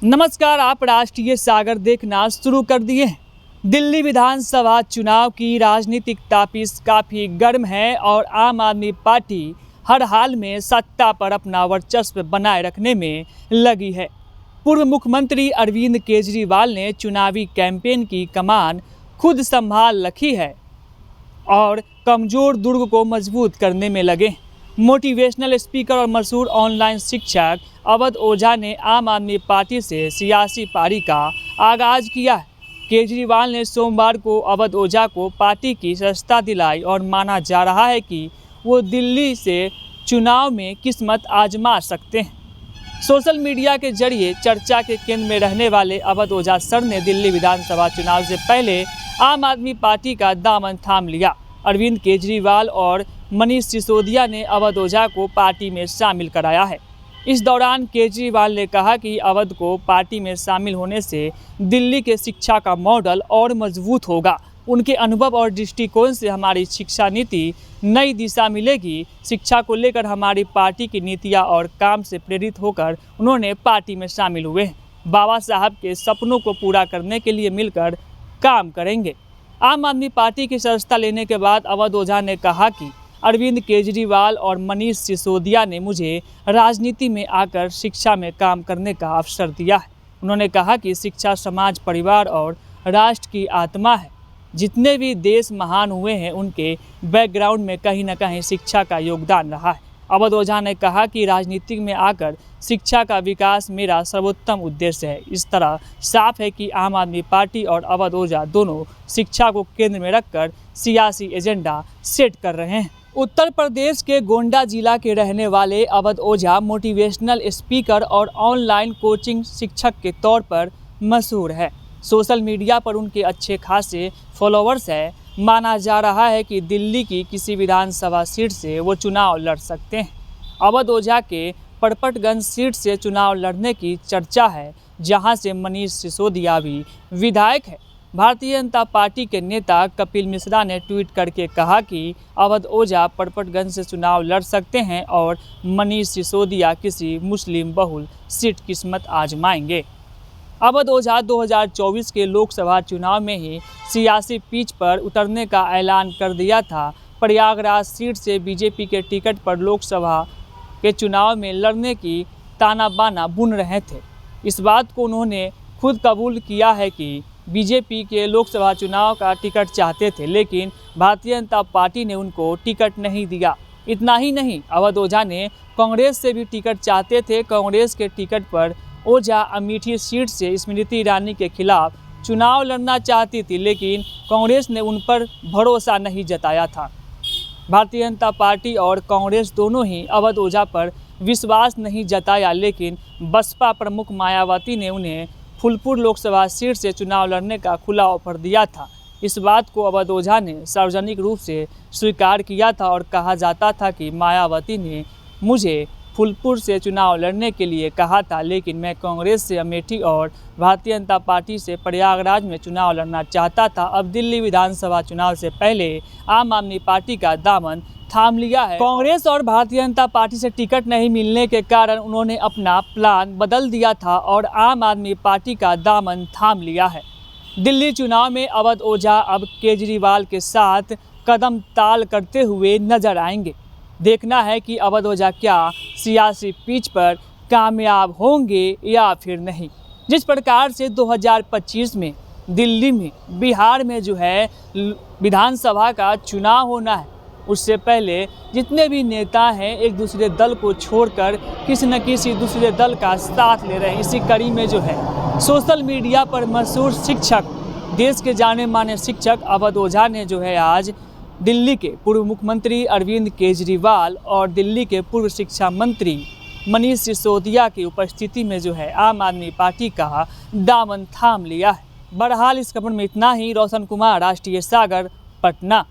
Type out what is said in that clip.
नमस्कार, आप राष्ट्रीय सागर देखना शुरू कर दिए हैं। दिल्ली विधानसभा चुनाव की राजनीतिक तापीस काफ़ी गर्म है और आम आदमी पार्टी हर हाल में सत्ता पर अपना वर्चस्व बनाए रखने में लगी है। पूर्व मुख्यमंत्री अरविंद केजरीवाल ने चुनावी कैंपेन की कमान खुद संभाल रखी है और कमज़ोर दुर्ग को मजबूत करने में लगे। मोटिवेशनल स्पीकर और मशहूर ऑनलाइन शिक्षक अवध ओझा ने आम आदमी पार्टी से सियासी पारी का आगाज़ किया है। केजरीवाल ने सोमवार को अवध ओझा को पार्टी की सदस्यता दिलाई और माना जा रहा है कि वो दिल्ली से चुनाव में किस्मत आजमा सकते हैं। सोशल मीडिया के जरिए चर्चा के केंद्र में रहने वाले अवध ओझा सर ने दिल्ली विधानसभा चुनाव से पहले आम आदमी पार्टी का दामन थाम लिया। अरविंद केजरीवाल और मनीष सिसोदिया ने अवध ओझा को पार्टी में शामिल कराया है। इस दौरान केजरीवाल ने कहा कि अवध को पार्टी में शामिल होने से दिल्ली के शिक्षा का मॉडल और मजबूत होगा। उनके अनुभव और दृष्टिकोण से हमारी शिक्षा नीति नई दिशा मिलेगी। शिक्षा को लेकर हमारी पार्टी की नीतियां और काम से प्रेरित होकर उन्होंने पार्टी में शामिल हुए हैं। बाबा साहब के सपनों को पूरा करने के लिए मिलकर काम करेंगे। आम आदमी पार्टी की सदस्यता लेने के बाद अवध ओझा ने कहा कि अरविंद केजरीवाल और मनीष सिसोदिया ने मुझे राजनीति में आकर शिक्षा में काम करने का अवसर दिया है। उन्होंने कहा कि शिक्षा समाज, परिवार और राष्ट्र की आत्मा है। जितने भी देश महान हुए हैं उनके बैकग्राउंड में कहीं ना कहीं शिक्षा का योगदान रहा है। अवध ओझा ने कहा कि राजनीति में आकर शिक्षा का विकास मेरा सर्वोत्तम उद्देश्य है। इस तरह साफ है कि आम आदमी पार्टी और अवध ओझा दोनों शिक्षा को केंद्र में रखकर सियासी एजेंडा सेट कर रहे हैं। उत्तर प्रदेश के गोंडा जिला के रहने वाले अवध ओझा मोटिवेशनल स्पीकर और ऑनलाइन कोचिंग शिक्षक के तौर पर मशहूर है। सोशल मीडिया पर उनके अच्छे खासे फॉलोअर्स हैं। माना जा रहा है कि दिल्ली की किसी विधानसभा सीट से वो चुनाव लड़ सकते हैं। अवध ओझा के परपटगंज सीट से चुनाव लड़ने की चर्चा है, जहां से मनीष सिसोदिया भी विधायक है। भारतीय जनता पार्टी के नेता कपिल मिश्रा ने ट्वीट करके कहा कि अवध ओझा परपटगंज से चुनाव लड़ सकते हैं और मनीष सिसोदिया किसी मुस्लिम बहुल सीट किस्मत आजमाएंगे। अवध ओझा 2024 के लोकसभा चुनाव में ही सियासी पिच पर उतरने का ऐलान कर दिया था। प्रयागराज सीट से बीजेपी के टिकट पर लोकसभा के चुनाव में लड़ने की ताना बाना बुन रहे थे। इस बात को उन्होंने खुद कबूल किया है कि बीजेपी के लोकसभा चुनाव का टिकट चाहते थे, लेकिन भारतीय जनता पार्टी ने उनको टिकट नहीं दिया। इतना ही नहीं, अवध ओझा ने कांग्रेस से भी टिकट चाहते थे। कांग्रेस के टिकट पर ओझा अमेठी सीट से स्मृति ईरानी के खिलाफ चुनाव लड़ना चाहती थी, लेकिन कांग्रेस ने उन पर भरोसा नहीं जताया था। भारतीय जनता पार्टी और कांग्रेस दोनों ही अवध ओझा पर विश्वास नहीं जताया, लेकिन बसपा प्रमुख मायावती ने उन्हें फूलपुर लोकसभा सीट से चुनाव लड़ने का खुला ऑफर दिया था। इस बात को अवध ओझा ने सार्वजनिक रूप से स्वीकार किया था और कहा जाता था कि मायावती ने मुझे फूलपुर से चुनाव लड़ने के लिए कहा था, लेकिन मैं कांग्रेस से अमेठी और भारतीय जनता पार्टी से प्रयागराज में चुनाव लड़ना चाहता था। अब दिल्ली विधानसभा चुनाव से पहले आम आदमी पार्टी का दामन थाम लिया है। कांग्रेस और भारतीय जनता पार्टी से टिकट नहीं मिलने के कारण उन्होंने अपना प्लान बदल दिया था और आम आदमी पार्टी का दामन थाम लिया है। दिल्ली चुनाव में अवध ओझा अब केजरीवाल के साथ कदम ताल करते हुए नजर आएंगे। देखना है कि अवध ओझा क्या सियासी पिच पर कामयाब होंगे या फिर नहीं। जिस प्रकार से 2025 में दिल्ली में, बिहार में जो है विधानसभा का चुनाव होना है, उससे पहले जितने भी नेता हैं एक दूसरे दल को छोड़कर किसी न किसी दूसरे दल का साथ ले रहे हैं। इसी कड़ी में जो है सोशल मीडिया पर मशहूर शिक्षक, देश के जाने माने शिक्षक अवध ओझा ने जो है आज दिल्ली के पूर्व मुख्यमंत्री अरविंद केजरीवाल और दिल्ली के पूर्व शिक्षा मंत्री मनीष सिसोदिया की उपस्थिति में जो है आम आदमी पार्टी का दामन थाम लिया है। बहरहाल इस खबर में इतना ही। रोशन कुमार, राष्ट्रीय सागर, पटना।